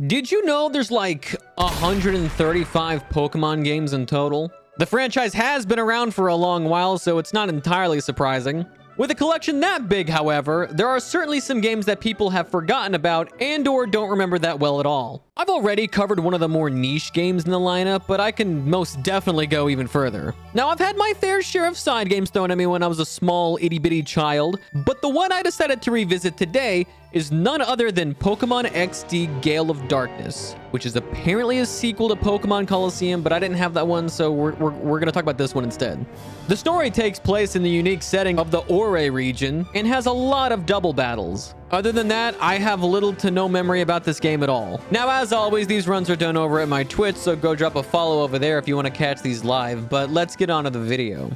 Did you know there's like 135 Pokemon games in total? The franchise has been around for a long while, so it's not entirely surprising. With a collection that big, however, there are certainly some games that people have forgotten about and or don't remember that well at all. I've already covered one of the more niche games in the lineup, but I can most definitely go even further. Now, I've had my fair share of side games thrown at me when I was a small itty-bitty child, but the one I decided to revisit today is none other than Pokemon XD Gale of Darkness, which is apparently a sequel to Pokemon Coliseum, but I didn't have that one, so we're going to talk about this one instead. The story takes place in the unique setting of the Ore region and has a lot of double battles. Other than that, I have little to no memory about this game at all. Now, as always, these runs are done over at my Twitch, so go drop a follow over there if you want to catch these live, but let's get on to the video.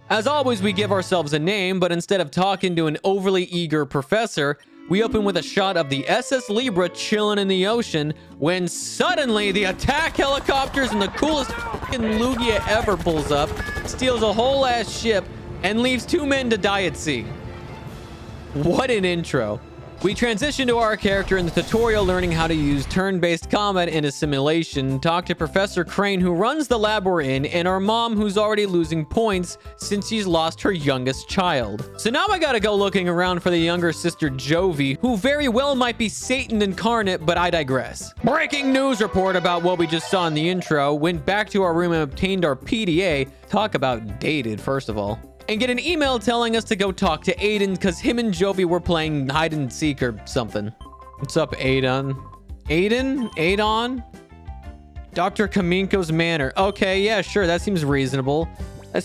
As always, we give ourselves a name, but instead of talking to an overly eager professor, we open with a shot of the SS Libra chilling in the ocean when suddenly the attack helicopters and the coolest fucking Lugia ever pulls up, steals a whole ass ship, and leaves 2 men to die at sea. What an intro. We transition to our character in the tutorial learning how to use turn-based combat in a simulation, talk to Professor Crane who runs the lab we're in, and our mom who's already losing points since she's lost her youngest child. So now I gotta go looking around for the younger sister Jovi, who very well might be Satan incarnate, but I digress. Breaking news report about what we just saw in the intro, went back to our room and obtained our PDA, talk about dated first of all, and get an email telling us to go talk to Aiden because him and Jovi were playing hide and seek or something. What's up, Aiden? Aidon? Dr. Kaminko's manor. Okay, yeah, sure. That seems reasonable. That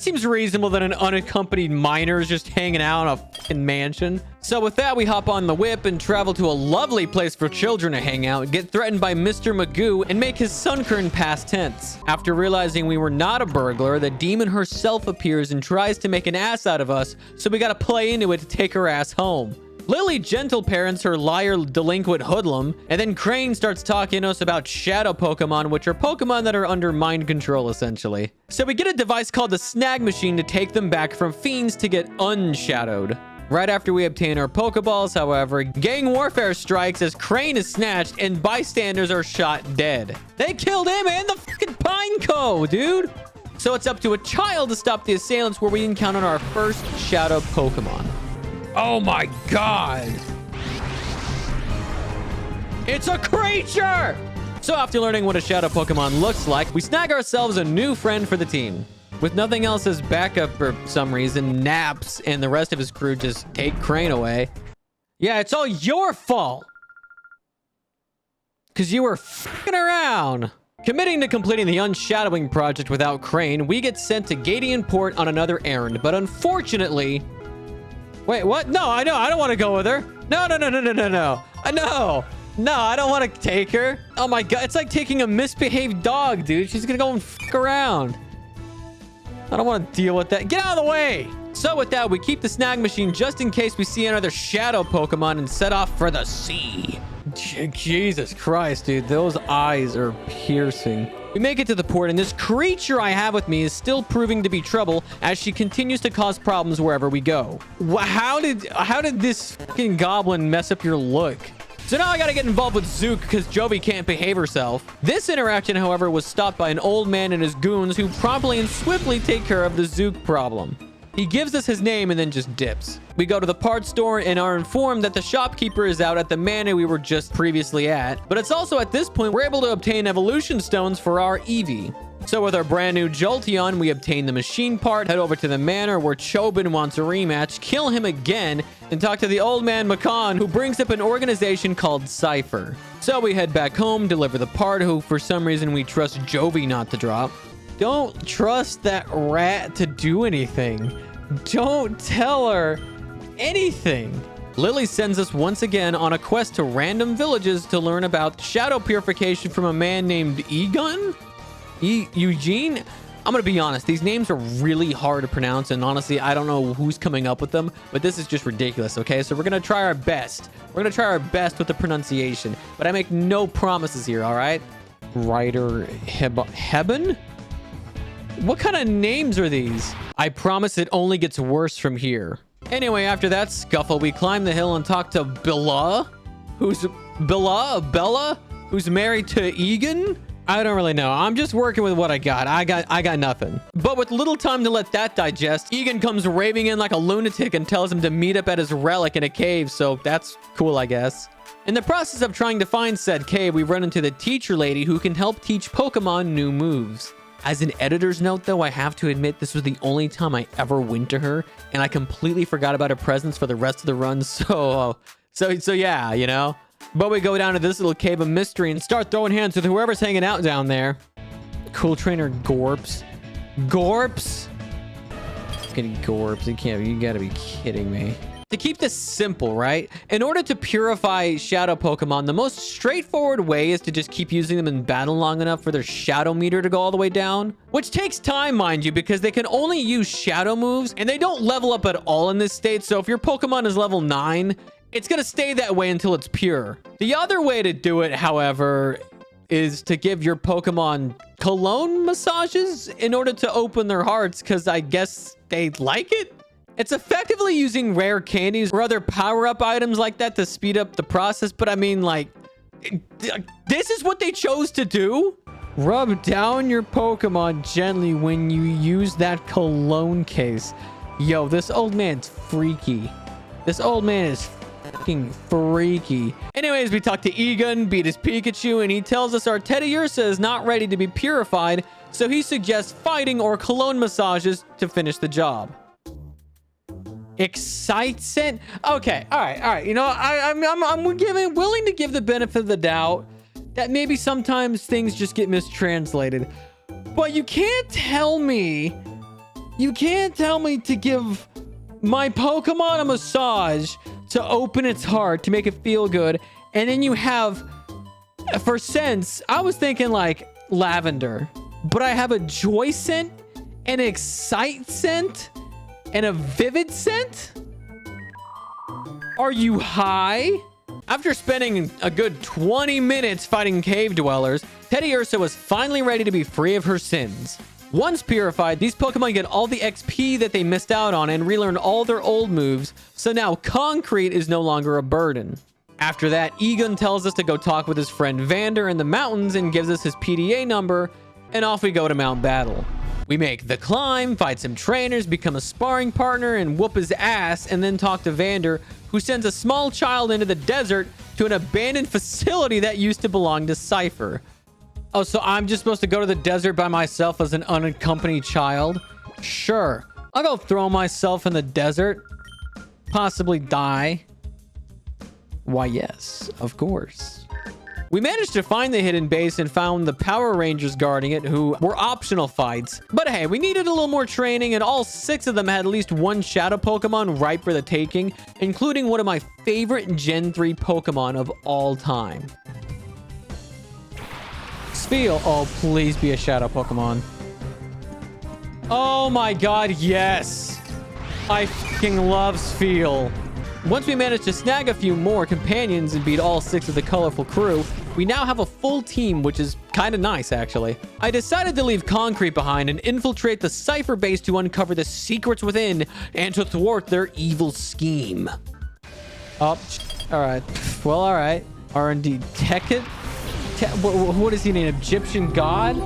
seems reasonable that an unaccompanied minor is just hanging out in a fucking mansion. So with that, we hop on the whip and travel to a lovely place for children to hang out, get threatened by Mr. Magoo, and make his Sunkern past tense. After realizing we were not a burglar, the demon herself appears and tries to make an ass out of us, so we gotta play into it to take her ass home. Lily gentle parents her liar delinquent hoodlum, and then Crane starts talking to us about shadow Pokemon, which are Pokemon that are under mind control essentially. So we get a device called the Snag Machine to take them back from fiends to get unshadowed. Right after we obtain our Pokeballs, however, gang warfare strikes as Crane is snatched and bystanders are shot dead. They killed him and the fucking Pineco, dude! So it's up to a child to stop the assailants where we encounter our first shadow Pokemon. Oh my god! It's a creature! So after learning what a shadow Pokemon looks like, we snag ourselves a new friend for the team. With nothing else as backup for some reason, Naps and the rest of his crew just take Crane away. Yeah, it's all your fault! Because you were f***ing around! Committing to completing the unshadowing project without Crane, we get sent to Gadian Port on another errand, but unfortunately... Wait, what? No, I don't want to go with her. No. No, I don't want to take her. Oh my god, it's like taking a misbehaved dog, dude. She's gonna go and fuck around. I don't want to deal with that. Get out of the way. So with that, we keep the Snag Machine just in case we see another shadow Pokemon and set off for the sea. Jesus Christ, dude. Those eyes are piercing. We make it to the port, and this creature I have with me is still proving to be trouble as she continues to cause problems wherever we go. How did this fucking goblin mess up your look? So now I gotta get involved with Zook because Jovi can't behave herself. This interaction, however, was stopped by an old man and his goons who promptly and swiftly take care of the Zook problem. He gives us his name and then just dips. We go to the parts store and are informed that the shopkeeper is out at the manor we were just previously at. But it's also at this point we're able to obtain evolution stones for our Eevee. So with our brand new Jolteon, we obtain the machine part, head over to the manor where Chobin wants a rematch, kill him again, and talk to the old man Makan, who brings up an organization called Cypher. So we head back home, deliver the part, who for some reason we trust Jovi not to drop. Don't trust that rat to do anything. Don't tell her anything. Lily sends us once again on a quest to random villages to learn about shadow purification from a man named Eugene? Eugene? I'm gonna be honest, these names are really hard to pronounce, and honestly, I don't know who's coming up with them, but this is just ridiculous, okay? So we're gonna try our best. We're gonna try our best with the pronunciation, but I make no promises here, all right? Ryder Heben? What kind of names are these? I promise it only gets worse from here. Anyway, after that scuffle, we climb the hill and talk to Billa, who's Bella, who's married to Egan? I don't really know. I'm just working with what I got. I got nothing. But with little time to let that digest, Egan comes raving in like a lunatic and tells him to meet up at his relic in a cave. So that's cool, I guess. In the process of trying to find said cave, we run into the teacher lady who can help teach Pokemon new moves. As an editor's note, though, I have to admit this was the only time I ever went to her, and I completely forgot about her presence for the rest of the run. So yeah, you know. But we go down to this little cave of mystery and start throwing hands with whoever's hanging out down there. Cool trainer Gorps. Gorps? Fucking Gorps. You gotta be kidding me. To keep this simple, right? In order to purify shadow Pokemon, the most straightforward way is to just keep using them in battle long enough for their shadow meter to go all the way down. Which takes time, mind you, because they can only use shadow moves and they don't level up at all in this state. So if your Pokemon is level 9, it's going to stay that way until it's pure. The other way to do it, however, is to give your Pokemon cologne massages in order to open their hearts, because I guess they like it. It's effectively using rare candies or other power-up items like that to speed up the process. But I mean, like, this is what they chose to do? Rub down your Pokemon gently when you use that cologne case. Yo, this old man's freaky. This old man is fucking freaky. Anyways, we talk to Egan, beat his Pikachu, and he tells us our Teddiursa is not ready to be purified, so he suggests fighting or cologne massages to finish the job. Excites it? Okay, all right. You know, I'm willing to give the benefit of the doubt that maybe sometimes things just get mistranslated. But you can't tell me to give my Pokemon a massage to open its heart, to make it feel good, and then you have, for scents, I was thinking like lavender, but I have a joy scent, an excite scent, and a vivid scent? Are you high? After spending a good 20 minutes fighting cave dwellers, Teddiursa was finally ready to be free of her sins. Once purified, these Pokemon get all the XP that they missed out on and relearn all their old moves, so now Concrete is no longer a burden. After that, Egan tells us to go talk with his friend Vander in the mountains and gives us his PDA number, and off we go to Mount Battle. We make the climb, fight some trainers, become a sparring partner, and whoop his ass, and then talk to Vander, who sends a small child into the desert to an abandoned facility that used to belong to Cypher. Oh, so I'm just supposed to go to the desert by myself as an unaccompanied child? Sure. I'll go throw myself in the desert. Possibly die. Why, yes, of course. We managed to find the hidden base and found the Power Rangers guarding it, who were optional fights. But hey, we needed a little more training, and all 6 of them had at least one Shadow Pokemon ripe for the taking, including one of my favorite Gen 3 Pokemon of all time. Spheal. Oh, please be a Shadow Pokemon. Oh my god, yes! I fucking love Spheal. Once we managed to snag a few more companions and beat all 6 of the colorful crew, we now have a full team, which is kind of nice, actually. I decided to leave Concrete behind and infiltrate the Cypher base to uncover the secrets within and to thwart their evil scheme. Oh, alright. Well, alright. R&D Tekket? What is he, an Egyptian god?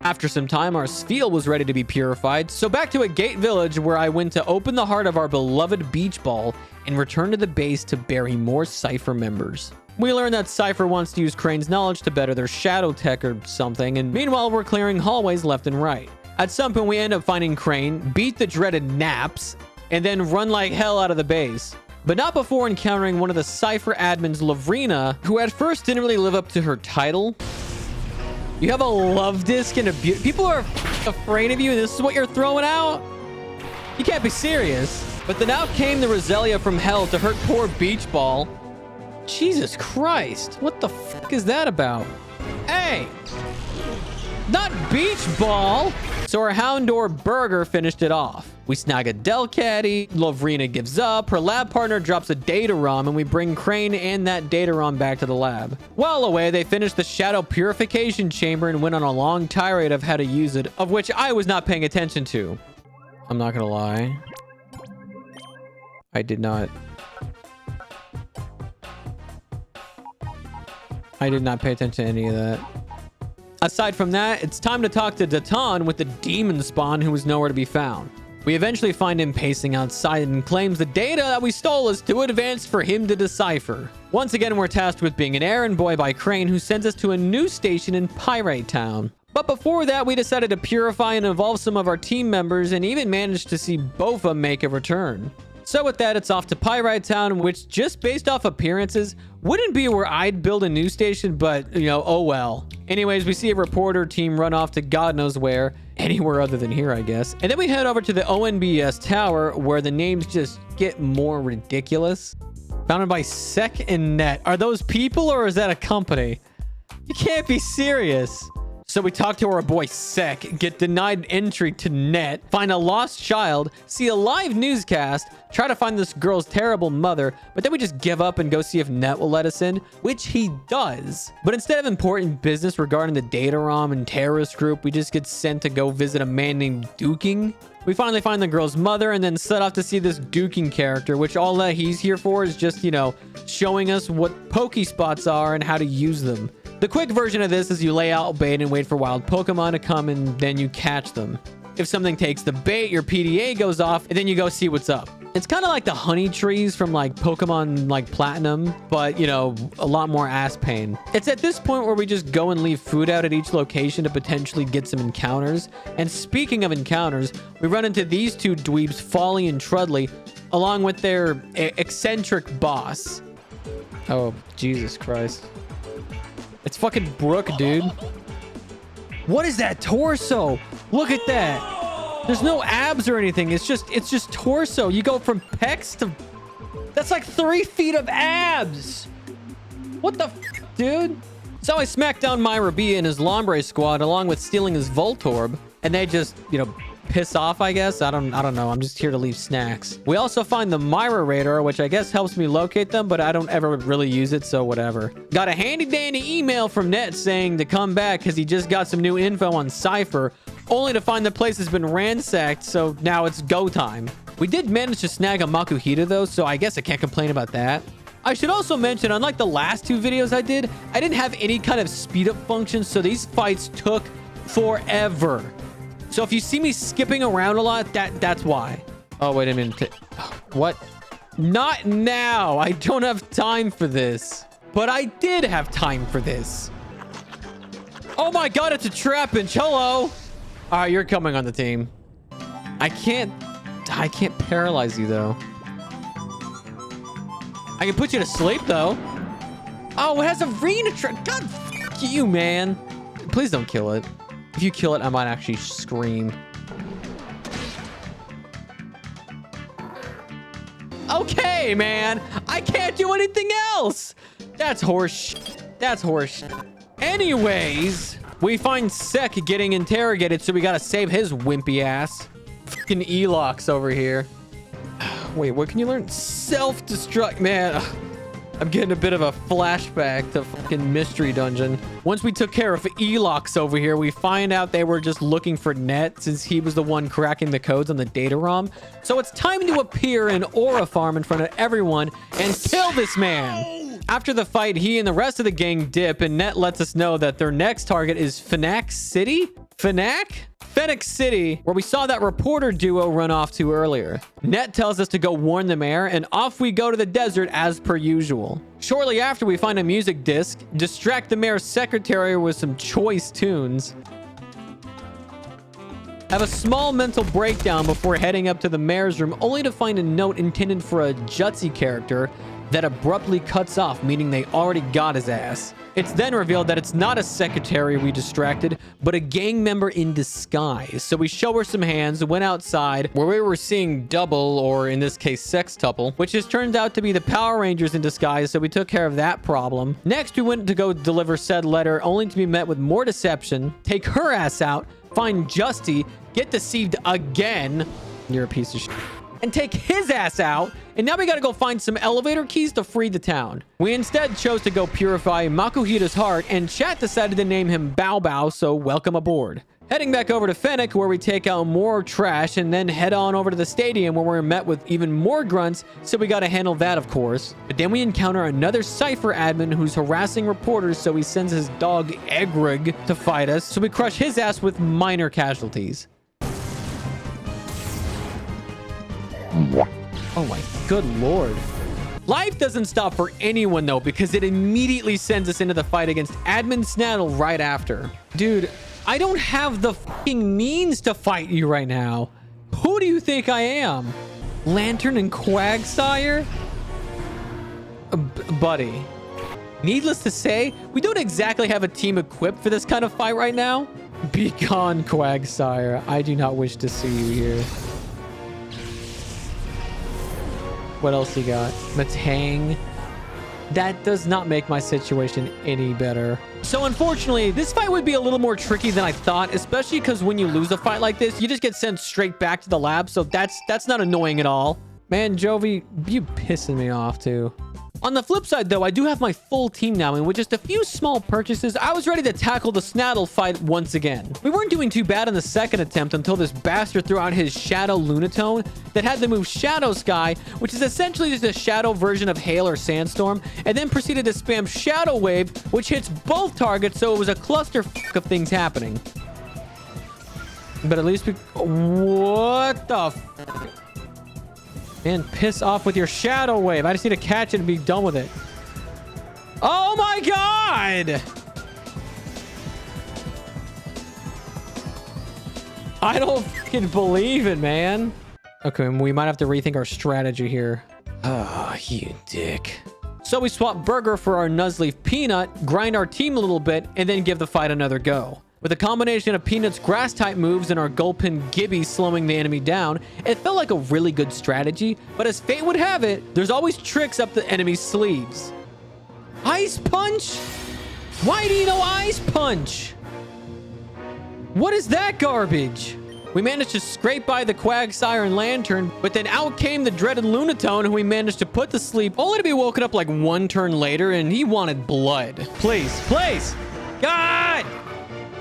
After some time, our Spheal was ready to be purified, so back to a gate village where I went to open the heart of our beloved beach ball and return to the base to bury more Cypher members. We learned that Cypher wants to use Crane's knowledge to better their shadow tech or something, and meanwhile we're clearing hallways left and right. At some point we end up finding Crane, beat the dreaded Naps, and then run like hell out of the base. But not before encountering one of the Cypher admins, Lavrina, who at first didn't really live up to her title. You have a love disc and a people are afraid of you, and this is what you're throwing out? You can't be serious. But then out came the Roselia from hell to hurt poor Beach Ball. Jesus Christ, what the fuck is that about? Hey! Not Beach Ball! So our Houndour Burger finished it off. We snag a Delcatty, Lavrina gives up, her lab partner drops a data ROM, and we bring Crane and that data ROM back to the lab. While away, they finished the Shadow Purification Chamber and went on a long tirade of how to use it, of which I was not paying attention to. I'm not gonna lie. I did not. I did not pay attention to any of that. Aside from that, it's time to talk to Datan with the demon spawn who was nowhere to be found. We eventually find him pacing outside and claims the data that we stole is too advanced for him to decipher. Once again, we're tasked with being an errand boy by Crane, who sends us to a new station in Pyrite Town. But before that, we decided to purify and involve some of our team members and even managed to see Bofa make a return. So with that, it's off to Pyrite Town, which just based off appearances wouldn't be where I'd build a new station, but you know, oh well. Anyways, we see a reporter team run off to God knows where, anywhere other than here, I guess. And then we head over to the ONBS tower, where the names just get more ridiculous. Founded by Sek and Net. Are those people or is that a company? You can't be serious. So we talk to our boy Sek, get denied entry to Net, find a lost child, see a live newscast, try to find this girl's terrible mother, but then we just give up and go see if Net will let us in, which he does. But instead of important business regarding the data ROM and terrorist group, we just get sent to go visit a man named Duking. We finally find the girl's mother and then set off to see this Duking character, which all that he's here for is just, you know, showing us what Pokespots are and how to use them. The quick version of this is you lay out bait and wait for wild Pokemon to come and then you catch them. If something takes the bait, your PDA goes off and then you go see what's up. It's kind of like the honey trees from like Pokemon like Platinum, but you know, a lot more ass pain. It's at this point where we just go and leave food out at each location to potentially get some encounters. And speaking of encounters, we run into these two dweebs, Folly and Trudley, along with their eccentric boss. Oh, Jesus Christ. It's fucking Brooke, dude. What is that torso? Look at that. There's no abs or anything. It's just torso. You go from pecs to... That's like 3 feet of abs. What the dude? So I smacked down Myra B and his Lombre squad along with stealing his Voltorb. And they just, you know, piss off, I guess. I don't know. I'm just here to leave snacks. We also find the Myra Radar, which I guess helps me locate them, but I don't ever really use it, so whatever. Got a handy dandy email from Net saying to come back because he just got some new info on Cypher, only to find the place has been ransacked, so now it's go time. We did manage to snag a Makuhita though, so I guess I can't complain about that. I should also mention, unlike the last 2 videos I didn't have any kind of speed up function, so these fights took forever. So if you see me skipping around a lot, that's why. Oh, wait a minute. What? Not now. I don't have time for this. But I did have time for this. Oh my God, it's a trap inch. Hello. All right, you're coming on the team. I can't paralyze you though. I can put you to sleep though. Oh, it has arena trap. God, f you, man. Please don't kill it. If you kill it, I might actually scream. Okay, man. I can't do anything else. That's horse. That's horse. Anyways, we find Sek getting interrogated, so we gotta save his wimpy ass. Fucking Elox over here. Wait, what can you learn? Self-destruct, man. I'm getting a bit of a flashback to fucking Mystery Dungeon. Once we took care of Elox over here, we find out they were just looking for Net since he was the one cracking the codes on the data ROM. So it's time to appear in Aura Farm in front of everyone and kill this man. After the fight, he and the rest of the gang dip, and Net lets us know that their next target is Phoenix City? Phoenix City, where we saw that reporter duo run off to earlier. Net tells us to go warn the mayor, and off we go to the desert as per usual. Shortly after, we find a music disc, distract the mayor's secretary with some choice tunes, have a small mental breakdown before heading up to the mayor's room, only to find a note intended for a Jutsi character that abruptly cuts off, meaning they already got his ass. It's then revealed that it's not a secretary we distracted, but a gang member in disguise. So we show her some hands, went outside, where we were seeing double, or in this case, sextuple, which has turned out to be the Power Rangers in disguise, so we took care of that problem. Next, we went to go deliver said letter, only to be met with more deception, take her ass out, find Justy, get deceived again. You're a piece of shit. And take his ass out, and now we gotta go find some elevator keys to free the town. We instead chose to go purify Makuhita's heart, and chat decided to name him Bao Bao, so welcome aboard. Heading back over to Fennec, where we take out more trash, and then head on over to the stadium, where we're met with even more grunts, so we gotta handle that, of course. But then we encounter another Cypher admin who's harassing reporters, so he sends his dog Egrig to fight us, so we crush his ass with minor casualties. Oh my good lord. Life doesn't stop for anyone, though, because it immediately sends us into the fight against Admin Snaddle right after. Dude, I don't have the fucking means to fight you right now. Who do you think I am? Lantern and Quagsire? Buddy. Needless to say, we don't exactly have a team equipped for this kind of fight right now. Be gone, Quagsire. I do not wish to see you here. What else you got? Matang. That does not make my situation any better. So unfortunately, this fight would be a little more tricky than I thought, especially because when you lose a fight like this, you just get sent straight back to the lab. So that's not annoying at all. Man, Jovi, you pissing me off too. On the flip side, though, I do have my full team now, and with just a few small purchases, I was ready to tackle the Snaddle fight once again. We weren't doing too bad on the second attempt until this bastard threw out his Shadow Lunatone that had the move Shadow Sky, which is essentially just a shadow version of Hail or Sandstorm, and then proceeded to spam Shadow Wave, which hits both targets, so it was a clusterfuck of things happening. But at least we... What the f... Man, piss off with your Shadow Wave. I just need to catch it and be done with it. Oh my god! I don't fucking believe it, man. Okay, we might have to rethink our strategy here. Oh, you dick. So we swap Burger for our Nuzleaf Peanut, grind our team a little bit, and then give the fight another go. With a combination of Peanut's grass-type moves and our Gulpin Gibby slowing the enemy down, it felt like a really good strategy, but as fate would have it, there's always tricks up the enemy's sleeves. Ice Punch? Why do you know Ice Punch? What is that garbage? We managed to scrape by the Quagsire and Lantern, but then out came the dreaded Lunatone, who we managed to put to sleep, only to be woken up like one turn later, and he wanted blood. Please, please! God!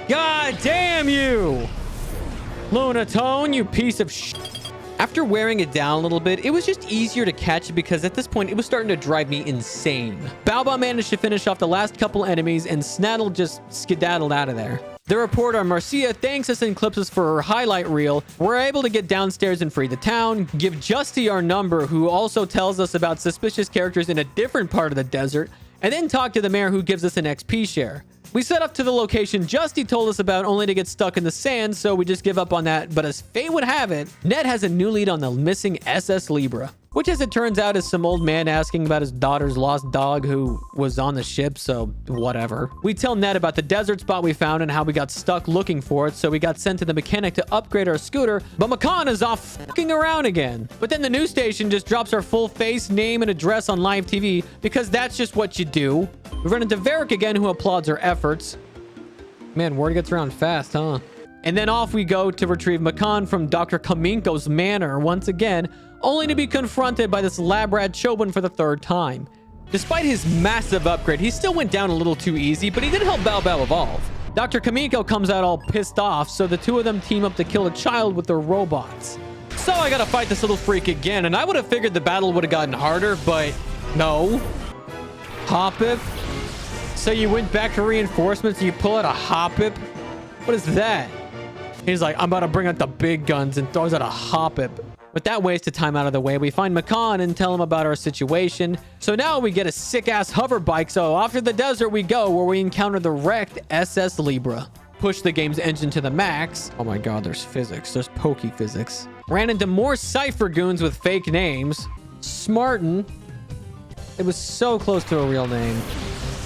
God damn you! Lunatone, you piece of sh**. After wearing it down a little bit, it was just easier to catch it because at this point, it was starting to drive me insane. Baobao managed to finish off the last couple enemies and Snaddle just skedaddled out of there. The reporter Marcia thanks us and clips us for her highlight reel. We're able to get downstairs and free the town, give Justy our number, who also tells us about suspicious characters in a different part of the desert, and then talk to the mayor, who gives us an XP share. We set up to the location Justy told us about, only to get stuck in the sand, so we just give up on that. But as fate would have it, Ned has a new lead on the missing SS Libra, which, as it turns out, is some old man asking about his daughter's lost dog who was on the ship, so whatever. We tell Ned about the desert spot we found and how we got stuck looking for it, so we got sent to the mechanic to upgrade our scooter, but McCon is off fucking around again. But then the news station just drops our full face, name, and address on live TV, because that's just what you do. We run into Varric again, who applauds our efforts. Man, word gets around fast, huh? And then off we go to retrieve McCon from Dr. Kaminko's manor once again, only to be confronted by this lab rat Chobin for the third time. Despite his massive upgrade, he still went down a little too easy, but he did help Baobao evolve. Dr. Kaminko comes out all pissed off, so the two of them team up to kill a child with their robots. So I gotta fight this little freak again, and I would have figured the battle would have gotten harder, but no. Hoppip? So you went back to reinforcements and you pull out a Hoppip? What is that? He's like, I'm about to bring out the big guns, and throws out a Hoppip. With that waste of time out of the way, we find McCon and tell him about our situation. So now we get a sick-ass hover bike, so off to the desert we go, where we encounter the wrecked SS Libra. Push the game's engine to the max. Oh my god, there's physics. There's pokey physics. Ran into more Cypher goons with fake names. Smartin. It was so close to a real name.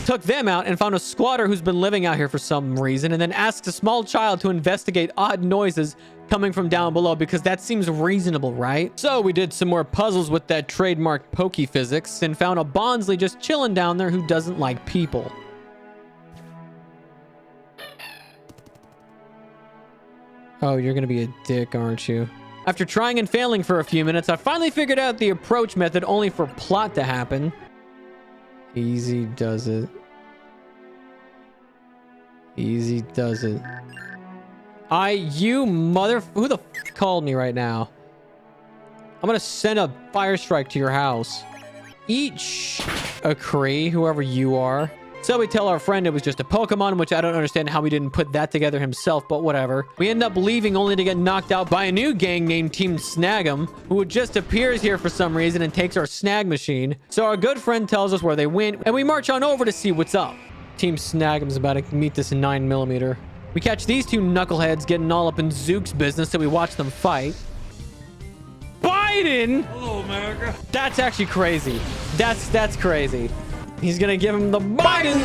Took them out and found a squatter who's been living out here for some reason, and then asked a small child to investigate odd noises coming from down below, because that seems reasonable, right? So we did some more puzzles with that trademark pokey physics and found a Bonsley just chilling down there who doesn't like people. Oh, you're gonna be a dick, aren't you? After trying and failing for a few minutes, I finally figured out the approach method, only for plot to happen. Easy does it. Easy does it. You mother... Who the f called me right now? I'm gonna send a fire strike to your house. Eat a Cree, whoever you are. So we tell our friend it was just a Pokemon, which I don't understand how he didn't put that together himself, but whatever. We end up leaving only to get knocked out by a new gang named Team Snag'em, who just appears here for some reason and takes our snag machine. So our good friend tells us where they went, and we march on over to see what's up. Team Snag'em's about to meet this 9mm. We catch these two knuckleheads getting all up in Zook's business, so we watch them fight. Biden! Hello, America. That's actually crazy. That's crazy. He's gonna give him the Biden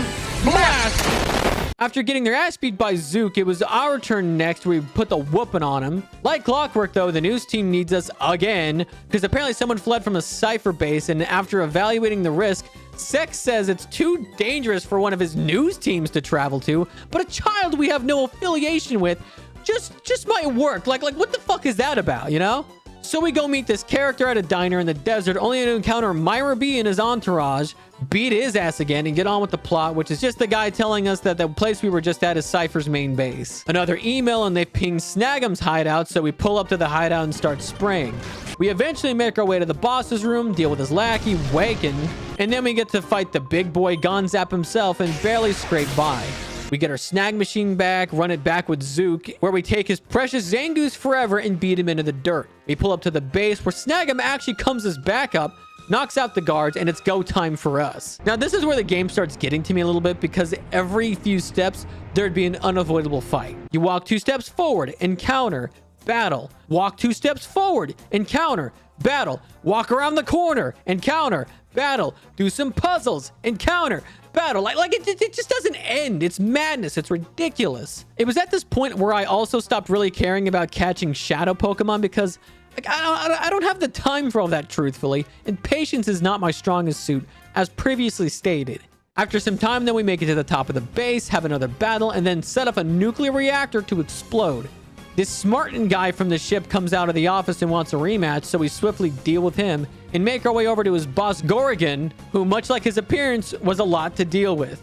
blast! After getting their ass beat by Zook, it was our turn next where we put the whooping on him. Like clockwork, though, the news team needs us again, because apparently someone fled from a Cypher base, and after evaluating the risk, Sex says it's too dangerous for one of his news teams to travel to, but a child we have no affiliation with just might work. Like what the fuck is that about, you know? So we go meet this character at a diner in the desert, only to encounter Myra B and his entourage, beat his ass again, and get on with the plot, which is just the guy telling us that the place we were just at is Cypher's main base. Another email, and they ping Snag'em's hideout, so we pull up to the hideout and start spraying. We eventually make our way to the boss's room, deal with his lackey, Waken, and then we get to fight the big boy Gonzap himself and barely scrape by. We get our snag machine back, run it back with Zook, where we take his precious Zangoose forever and beat him into the dirt. We pull up to the base where Snag'em actually comes as backup, knocks out the guards, and it's go time for us. Now, this is where the game starts getting to me a little bit, because every few steps, there'd be an unavoidable fight. You walk 2 steps forward, encounter, battle. Walk 2 steps forward, encounter, battle. Walk around the corner, encounter, battle. Do some puzzles, encounter, battle. Like it just doesn't end. It's madness. It's ridiculous. It was at this point where I also stopped really caring about catching shadow Pokemon, because like, I don't have the time for all that, truthfully, and patience is not my strongest suit, as previously stated. After some time, then we make it to the top of the base, have another battle, and then set up a nuclear reactor to explode. This Smartin guy from the ship comes out of the office and wants a rematch, so we swiftly deal with him and make our way over to his boss Gorgon, who, much like his appearance, was a lot to deal with.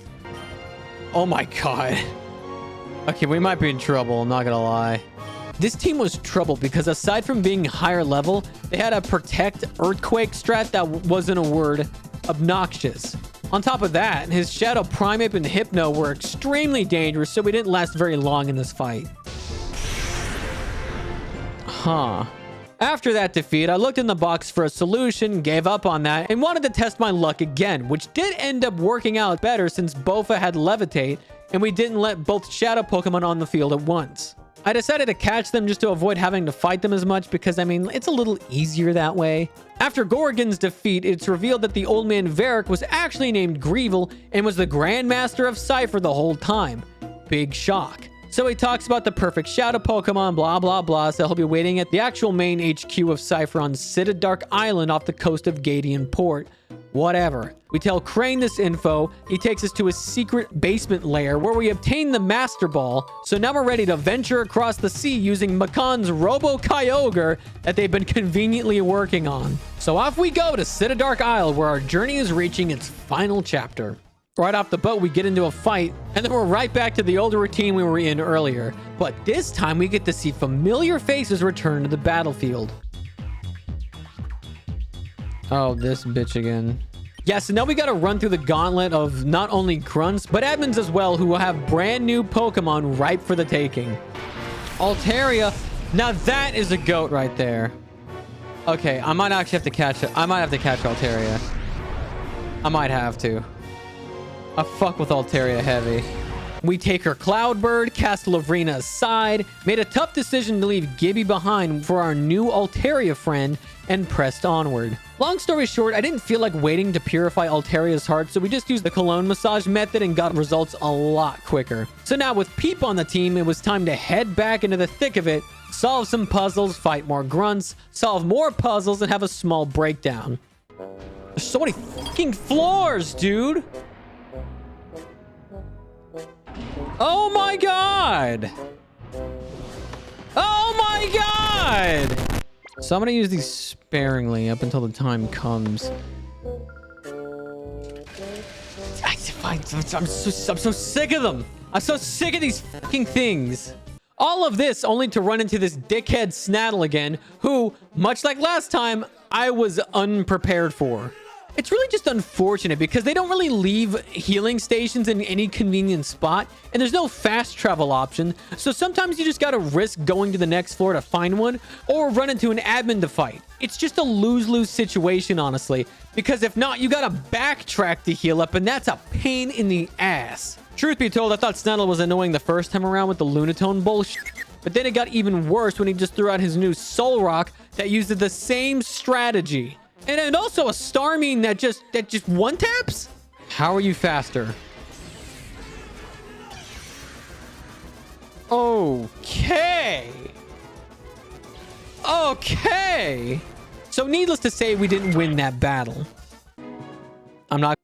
Oh my god. Okay, we might be in trouble, I'm not gonna lie. This team was trouble because aside from being higher level, they had a protect earthquake strat that wasn't a word, obnoxious. On top of that, his Shadow Primeape and Hypno were extremely dangerous, so we didn't last very long in this fight. After that defeat, I looked in the box for a solution, gave up on that, and wanted to test my luck again, which did end up working out better since Bofa had Levitate, and we didn't let both Shadow Pokemon on the field at once. I decided to catch them just to avoid having to fight them as much because, I mean, it's a little easier that way. After Gorgon's defeat, it's revealed that the old man Varric was actually named Greevil and was the Grandmaster of Cypher the whole time. Big shock. So he talks about the perfect Shadow Pokemon, blah, blah, blah, so he'll be waiting at the actual main HQ of Cypher on Citadark Island off the coast of Gadian Port. Whatever. We tell Crane this info. He takes us to a secret basement lair where we obtain the Master Ball. So now we're ready to venture across the sea using Makan's Robo-Kyogre that they've been conveniently working on. So off we go to Citadark Isle, where our journey is reaching its final chapter. Right off the boat, we get into a fight, and then we're right back to the older routine we were in earlier. But this time, we get to see familiar faces return to the battlefield. Oh, this bitch again. Yeah, so now we gotta run through the gauntlet of not only grunts, but admins as well, who will have brand new Pokemon ripe for the taking. Altaria, now that is a goat right there. Okay, I might actually have to catch it. I might have to catch Altaria. I might have to. I fuck with Altaria heavy. We take her Cloudbird, cast Lavrina aside, made a tough decision to leave Gibby behind for our new Altaria friend, and pressed onward. Long story short, I didn't feel like waiting to purify Altaria's heart, so we just used the cologne massage method and got results a lot quicker. So now with Peep on the team, it was time to head back into the thick of it, solve some puzzles, fight more grunts, solve more puzzles, and have a small breakdown. There's so many fucking floors, dude! Oh my god! Oh my god! So I'm gonna use these sparingly up until the time comes. I'm so sick of them! I'm so sick of these fucking things! All of this only to run into this dickhead Snaddle again, who, much like last time, I was unprepared for. It's really just unfortunate because they don't really leave healing stations in any convenient spot, and there's no fast travel option, so sometimes you just gotta risk going to the next floor to find one, or run into an admin to fight. It's just a lose-lose situation, honestly, because if not, you gotta backtrack to heal up, and that's a pain in the ass. Truth be told, I thought Snaddle was annoying the first time around with the Lunatone bullshit, but then it got even worse when he just threw out his new Soul Rock that uses the same strategy. And also a Starmine that just one taps? How are you faster? Okay. Okay. So needless to say, we didn't win that battle. I'm not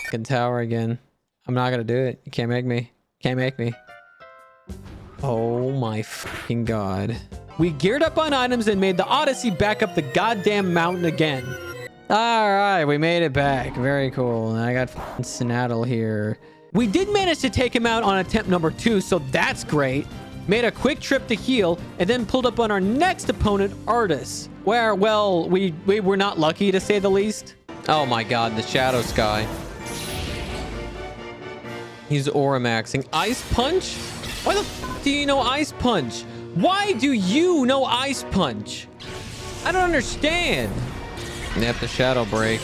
fucking tower again. I'm not gonna do it. You can't make me. Can't make me. Oh my fucking god. We geared up on items and made the Odyssey back up the goddamn mountain again. All right, we made it back. Very cool. And I got Snaddle here. We did manage to take him out on attempt number 2, so that's great. Made a quick trip to heal, and then pulled up on our next opponent, Artis, where, well, we were not lucky, to say the least. Oh my god, the Shadow Sky. He's Aura maxing. Ice Punch? Why the f do you know Ice Punch? Why do you know Ice Punch? I don't understand. Yep, the Shadow Break.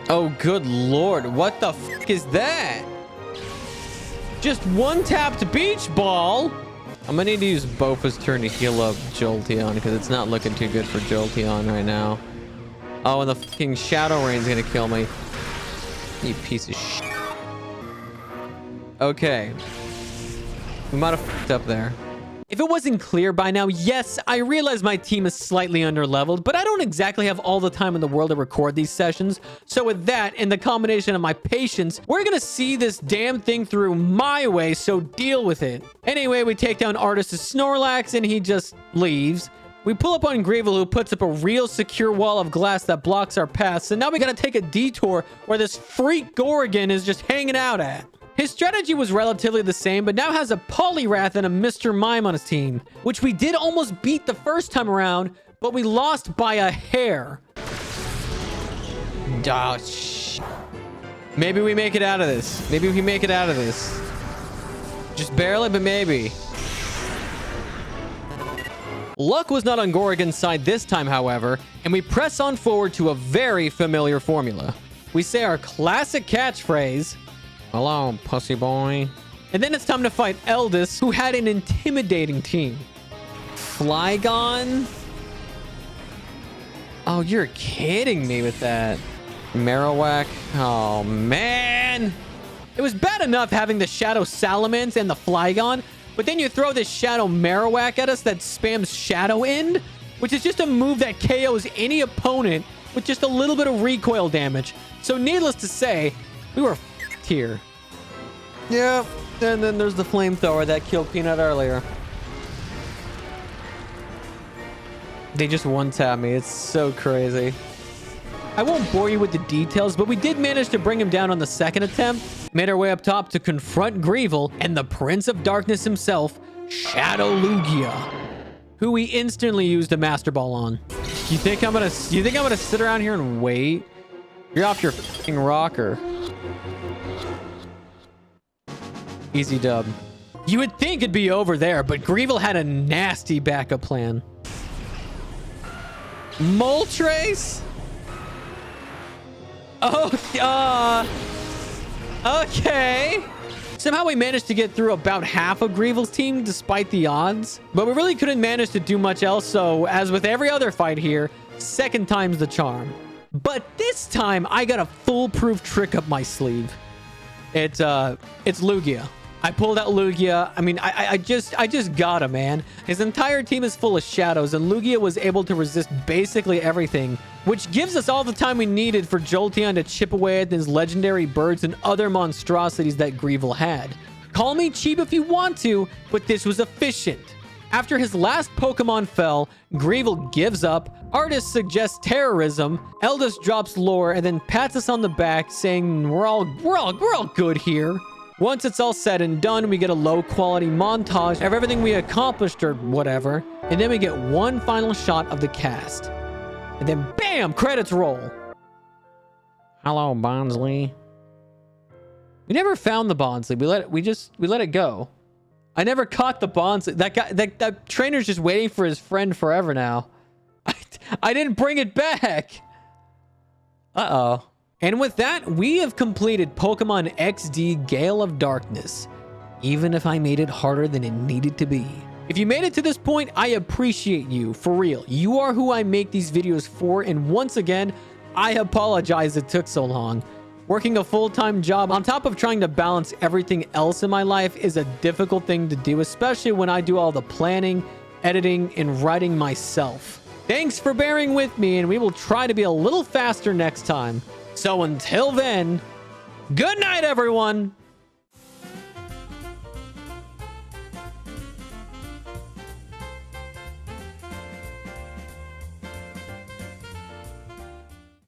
Oh, good lord. What the f is that? Just one tapped Beach Ball. I'm gonna need to use Bofa's turn to heal up Jolteon because it's not looking too good for Jolteon right now. Oh, and the fucking Shadow Rain's gonna kill me. You piece of shit. Okay. We might have fucked up there. If it wasn't clear by now, yes, I realize my team is slightly underleveled, but I don't exactly have all the time in the world to record these sessions. So with that and the combination of my patience, we're gonna see this damn thing through my way, so deal with it. Anyway, we take down Artis' Snorlax and he just leaves. We pull up on Gravel, who puts up a real secure wall of glass that blocks our path. So now we gotta take a detour where this freak Gorgon is just hanging out at. His strategy was relatively the same, but now has a Poliwrath and a Mr. Mime on his team, which we did almost beat the first time around, but we lost by a hair. Oh, maybe we make it out of this. Maybe we make it out of this. Just barely, but maybe. Luck was not on Gorgon's side this time, however, and we press on forward to a very familiar formula. We say our classic catchphrase, "Hello, pussy boy." And then it's time to fight Eldest, who had an intimidating team. Flygon? Oh, you're kidding me with that. Marowak? Oh, man. It was bad enough having the Shadow Salamence and the Flygon, but then you throw this Shadow Marowak at us that spams Shadow End, which is just a move that KOs any opponent with just a little bit of recoil damage. So needless to say, we were here. Yeah, and then there's the flamethrower that killed Peanut earlier. They just one-tap me. It's so crazy. I won't bore you with the details, but we did manage to bring him down on the second attempt. Made our way up top to confront Grevel and the Prince of Darkness himself, Shadow Lugia, who we instantly used a Master Ball on. You think I'm gonna sit around here and wait? You're off your fucking rocker. Easy dub. You would think it'd be over there, but Grevel had a nasty backup plan. Moltres? Oh, okay. Somehow we managed to get through about half of Grevel's team despite the odds, but we really couldn't manage to do much else. So as with every other fight here, second time's the charm. But this time I got a foolproof trick up my sleeve. It's Lugia. I pulled out Lugia. I mean, I just got him, man. His entire team is full of shadows, and Lugia was able to resist basically everything, which gives us all the time we needed for Jolteon to chip away at his legendary birds and other monstrosities that Grevel had. Call me cheap if you want to, but this was efficient. After his last Pokemon fell, Greevil gives up, Artist suggests terrorism, Eldest drops lore, and then pats us on the back saying we're all good here. Once it's all said and done, we get a low-quality montage of everything we accomplished or whatever, and then we get one final shot of the cast. And then bam, credits roll. Hello, Bonsly. We never found the Bonsly. We let it go. I never caught the Bonsly. That trainer's just waiting for his friend forever now. I didn't bring it back. Uh-oh. And with that, we have completed Pokemon XD Gale of Darkness, even if I made it harder than it needed to be. If you made it to this point, I appreciate you, for real. You are who I make these videos for, and once again, I apologize it took so long. Working a full-time job on top of trying to balance everything else in my life is a difficult thing to do, especially when I do all the planning, editing, and writing myself. Thanks for bearing with me, and we will try to be a little faster next time. So until then, good night, everyone!